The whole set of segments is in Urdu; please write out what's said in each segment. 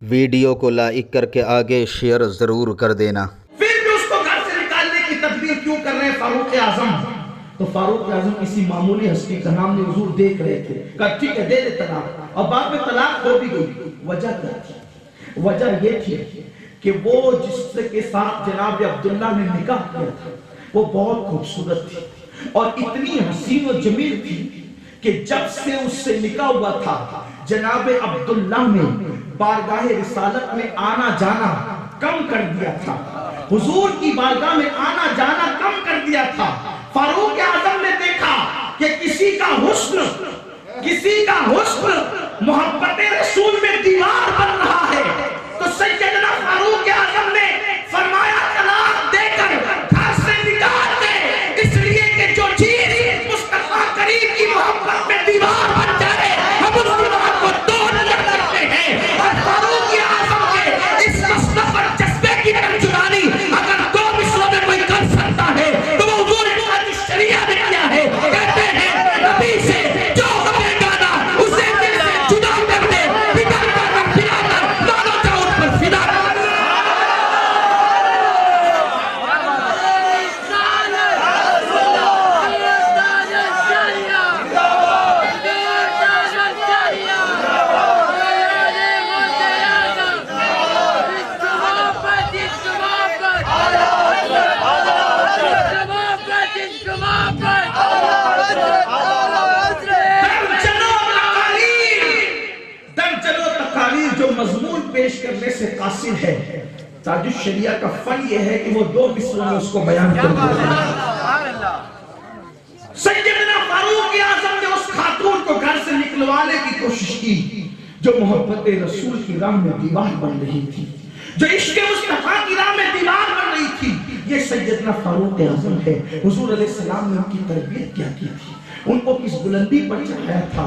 ویڈیو کو لائک کر کے آگے شیئر ضرور کر دینا۔ پھر بھی اس کو گھر سے نکالنے کی تدبیر کیوں کر رہے ہیں فاروق اعظم؟ تو فاروق اعظم کسی معمولی ہستی کا نام نے حضور دیکھ رہے تھے، کہا ٹھیک ہے دے دے طلاق، اور بعد میں طلاق ہو بھی گئی۔ وجہ کیا تھی؟ وجہ یہ تھی کہ وہ جس کے ساتھ جناب عبداللہ نے نکاح کیا تھا وہ بہت خوبصورت تھی اور اتنی حسین و جمیل تھی کہ جب سے اس سے نکاح ہوا تھا جناب عبداللہ نے بارگاہ رسالت میں آنا جانا کم کر دیا تھا، حضور کی بارگاہ میں آنا جانا کم کر دیا تھا۔ فاروق اعظم نے دیکھا کہ کسی کا حسن محبت رسول میں دیوار بن رہا ہے، تو سیدنا فاروق اعظم نے فرمایا طلاق دے کر گھر سے نکال دے، اس لیے کہ جو چیز مصطفیٰ کریم کی محبت میں دیوار بن جائے ہم اس دیوار کو توڑ کر سکتے ہیں۔ اور فاروق اعظم کے اس مصطفیٰ اور جذبے کی ترجمانی اگر دو مصروں میں کوئی کر سکتا ہے تو وہ حضور شریعہ نے کیا ہے، کہتے ہیں نبی سے جو ہمیں گانا اسے دل سے جدا کر دے، بگڑ کر پھرا کر دونوں کا ان پر فدا کر۔ جو مضمون پیش کرنے سے قاصر ہے، تاج الشریعہ کا فن یہ ہے کہ وہ دو مصروں میں اس کو بیان کر دیا۔ سیدنا فاروق اعظم نے اس خاتون کو گھر سے نکلوانے کی کوشش کی جو محبت رسول کی راہ میں دیوار بن رہی تھی، جو عشق مصطفیٰ کی راہ میں دیوار بن رہی تھی۔ یہ سیدنا فاروق اعظم ہے۔ حضور علیہ السلام نے ان کی تربیت کیا کی تھی، ان کو کس بلندی پر چڑھایا تھا۔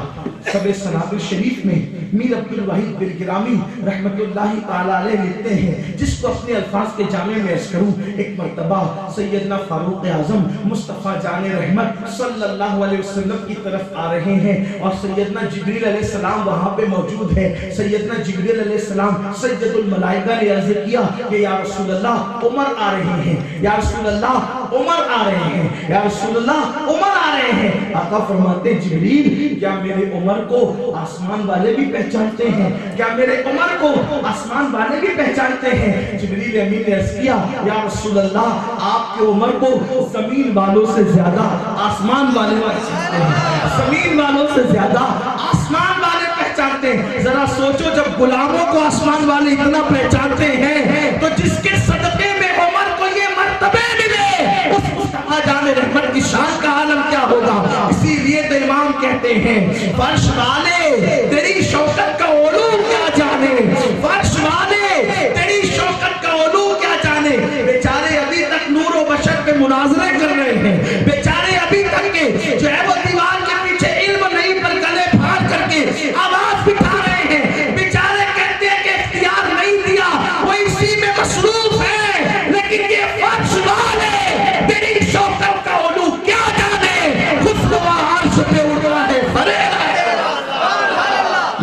سب سنابل شریف میں میر عبدالواحد بالگرامی رحمت اللہ تعالیٰ علیہ لکھتے ہیں، جس کو اپنے الفاظ کے جامع میں عرض کروں، ایک مرتبہ سیدنا فاروق اعظم مصطفیٰ جان رحمت صلی اللہ علیہ وسلم کی طرف آ رہے ہیں اور سیدنا جبریل علیہ السلام وہاں پہ موجود ہے۔ سیدنا جبریل علیہ السلام سید الملائکہ نے عرض کیا کہ یا رسول اللہ عمر آ رہے ہیں، یا رسول اللہ عمر آ رہے ہیں، یا رسول اللہ عمر آ رہے ہیں۔ آقا فرماتے جبریل کیا میرے عمر کو آسمان والے بھی پہچانتے ہیں؟ کیا میرے عمر کو آسمان والے بھی پہچانتے ہیں؟ جبریل امین نے عرض کیا یا رسول اللہ آپ کے عمر کو زمین والوں سے زیادہ آسمان والے پہچانتے ہیں، زمین والوں سے زیادہ آسمان والے پہچانتے ہیں۔ ذرا سوچو جب غلاموں کو آسمان والے اتنا پہچانتے ہیں تو جس کے صدقے میں عمر کو یہ مرتبے ملے اس مصطفیٰ جان رحمت کی شان کا عالم کیا ہوگا۔ اسی لیے تو امام کہتے ہیں فرش والے تیری شوکت کا علو کیا جانے، فرش والے تیری شوکت کا علو کیا جانے۔ بیچارے ابھی تک نور و بشر پہ مناظرے کر رہے ہیں، بیچارے ابھی تک کے جو ہے وہ دیوار کے پیچھے علم نہیں پر گلے پھاڑ کر کے آواز بٹھا رہے ہیں، بیچارے کہتے ہیں کہ اختیار نہیں دیا، وہ اسی میں مصروف ہے، لیکن یہ فرش والے تیری شوکت کا علو کیا جانے، خسروا عرش پہ اڑ رہا ہے فریضہ ہے۔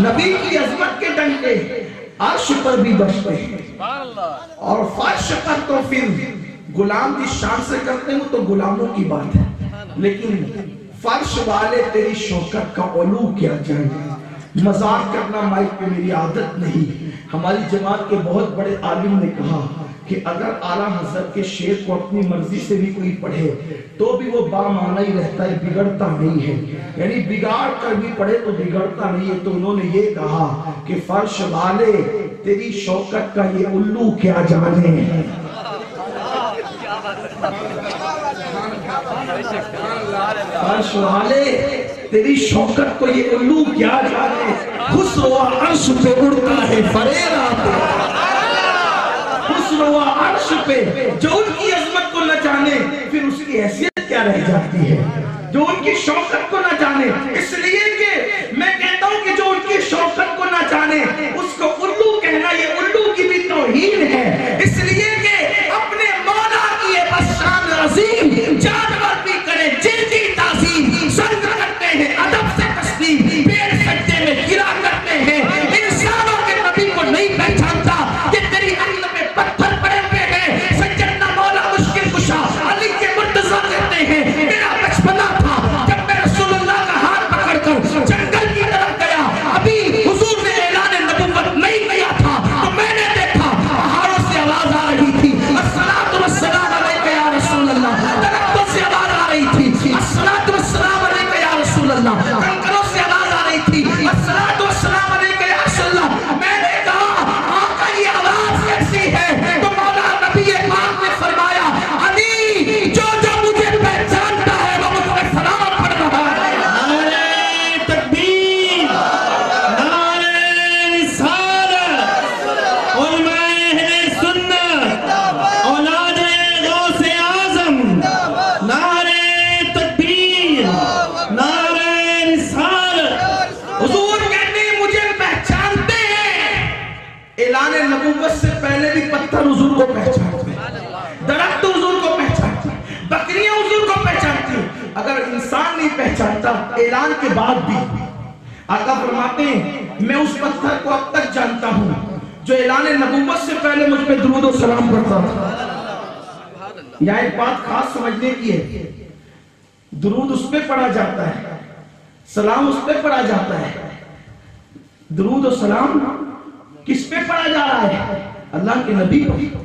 نبی کی عظمت کے ڈنکے عرش پر بھی بجتے ہیں اور فرش پر تو پھر غلام کی شان سے کرتے ہوں تو غلاموں کی بات ہے، لیکن فرش والے تیری شوکت کا علو کیا جائے۔ مذاق کرنا مائک پہ میری عادت نہیں۔ ہماری جماعت کے بہت بڑے عالم نے کہا کہ اگر اعلیٰ حضرت کے شعر کو اپنی مرضی سے بھی کوئی پڑھے تو بھی وہ بامعنی رہتا ہے، بگڑتا نہیں ہے، یعنی بگاڑ کر بھی پڑھے تو بگڑتا نہیں ہے۔ تو انہوں نے یہ کہا کہ فرش والے تیری شوکت کا یہ الو کیا جانے۔ فرش والے تیری شوکت کو یہ الو کیا جانے، خسروا عرش پہ اڑتا ہے فریضہ پہ، خسروا عرش پہ جو ان کی عظمت کو نہ جانے پھر اس کی حیثیت کیا رہ جاتی ہے، جو ان کی شوکت کو نہ جانے۔ اس لیے کہ میں کہتا ہوں کہ جو ان کی شوکت کو نہ جانے اس کو الو کہنا یہ الو کی بھی توہین ہے، اس لیے کہ اپنے مولا کی بس شان عظیم جانور بھی کرے جن کی تعظیم، سجدہ کرتے ہیں ادب سے تسلیم، پیر سجدے میں گرا کرتے ہیں، انسانوں کے نبی کو نہیں پہچانا اعلان نبوت سے پہلے بھی پتھر حضور کو پہچانتے ہیں، درخت حضور کو پہچانتے ہیں، بکریاں حضور کو پہچانتی ہیں۔ اگر انسان نہیں پہچانتا اعلان کے بعد بھی، آقا فرماتے ہیں میں اس پتھر کو اب تک جانتا ہوں جو اعلان نبوت سے پہلے مجھ پہ درود و سلام کرتا تھا۔ یہاں ایک بات خاص سمجھنے کی ہے، درود اس پہ پڑھا جاتا ہے، سلام اس پہ پڑھا جاتا ہے۔ درود و سلام کس پہ پڑھا جا رہا ہے؟ اللہ کے نبی پر،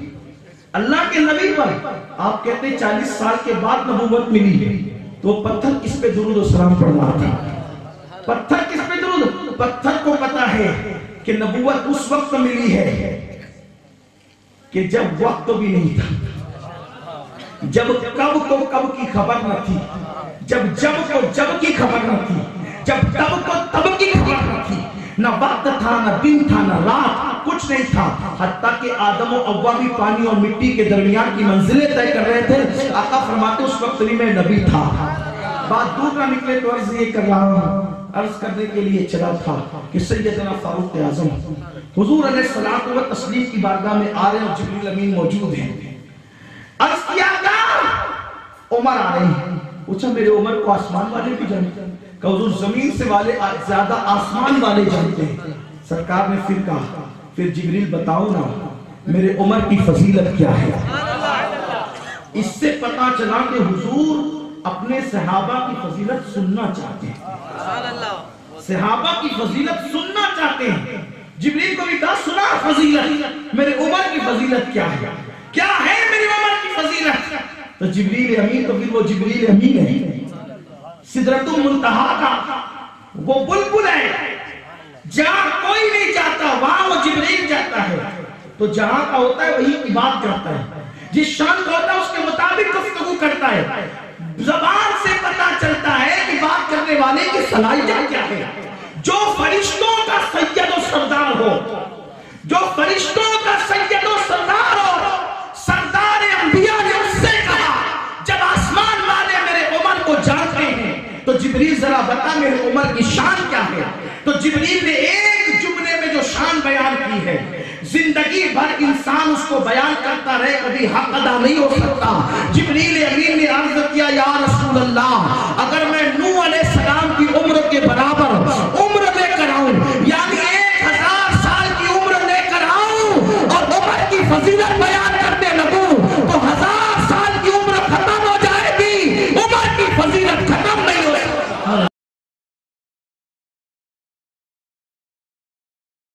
اللہ کے نبی پر۔ آپ کہتے ہیں 40 سال کے بعد نبوت ملی تو پتھر کس پہ درود و سلام پڑھ رہا تھا؟ پتھر کس پہ درود؟ پتھر کو پتا ہے کہ نبوت اس وقت ملی ہے کہ جب وقت بھی نہیں تھا، جب کب کو کب کی خبر نہ تھی، جب کو جب کی خبر نہ تھی، جب تب کو تب کی خبر نہ تھی، نہ وقت تھا، نہ دن تھا، نہ رات، کچھ نہیں تھا، حتیٰ کہ آدم و حوا بھی پانی اور مٹی کے درمیان کی منزلیں طے کر رہے تھے۔ آقا فرماتے اس وقت میں نبی تھا۔ بات دور نہ نکلے تو عرض یہ کر رہا ہوں، عرض کرنے کے لیے چلا تھا کہ سیدنا فاروق اعظم حضور علیہ الصلوۃ و تسلیم کی بارگاہ میں آ رہے ہیں اور جبریل امین موجود ہیں۔ عرض کیا کہ عمر آ رہے ہیں۔ پوچھا میرے عمر کو آسمان والے بھی جانتے ہیں؟ کہ حضور زمین سے والے زیادہ آسمان والے جانتے ہیں۔ سرکار نے پھر کہا پھر جبریل بتاؤ نا میرے عمر کی فضیلت کیا ہے۔ اس سے پتا چلا کہ حضور اپنے صحابہ کی فضیلت سننا چاہتے ہیں، صحابہ کی فضیلت سننا چاہتے ہیں۔ جبریل کو بھی کہا سنا فضیلت، میرے عمر کی فضیلت کیا ہے، کیا ہے میری عمر کی فضیلت؟ تو جبریل امین، تو پھر وہ جبریل امین ہے، سدرۃ المنتہا کا وہ بلبل ہے، جہاں کوئی نہیں جاتا وہاں وہ جبریل جاتا ہے۔ تو جہاں کا ہوتا ہے وہی کی بات کرتا ہے، جس شان کا ہوتا ہے اس کے مطابق گفتگو کرتا ہے۔ زبان سے پتا چلتا ہے کہ بات کرنے والے کی صلاحیت کیا ہے۔ جو فرشتوں کا سید و سردار ہو، جو فرشتوں کا سید و سردار ہو، سردار انبیاء نے اس سے کہا جب آسمان والے میرے عمر کو جانتے ہیں تو جبریل ذرا بتا میرے عمر کی شان کیا ہے۔ تو جبریل نے ایک جملے میں جو شان بیان کی ہے، زندگی بھر انسان اس کو بیان کرتا رہے کبھی حق ادا نہیں ہو سکتا۔ جبریل امین نے عرض کیا یا رسول اللہ، اگر میں نوح علیہ السلام کی عمر کے برابر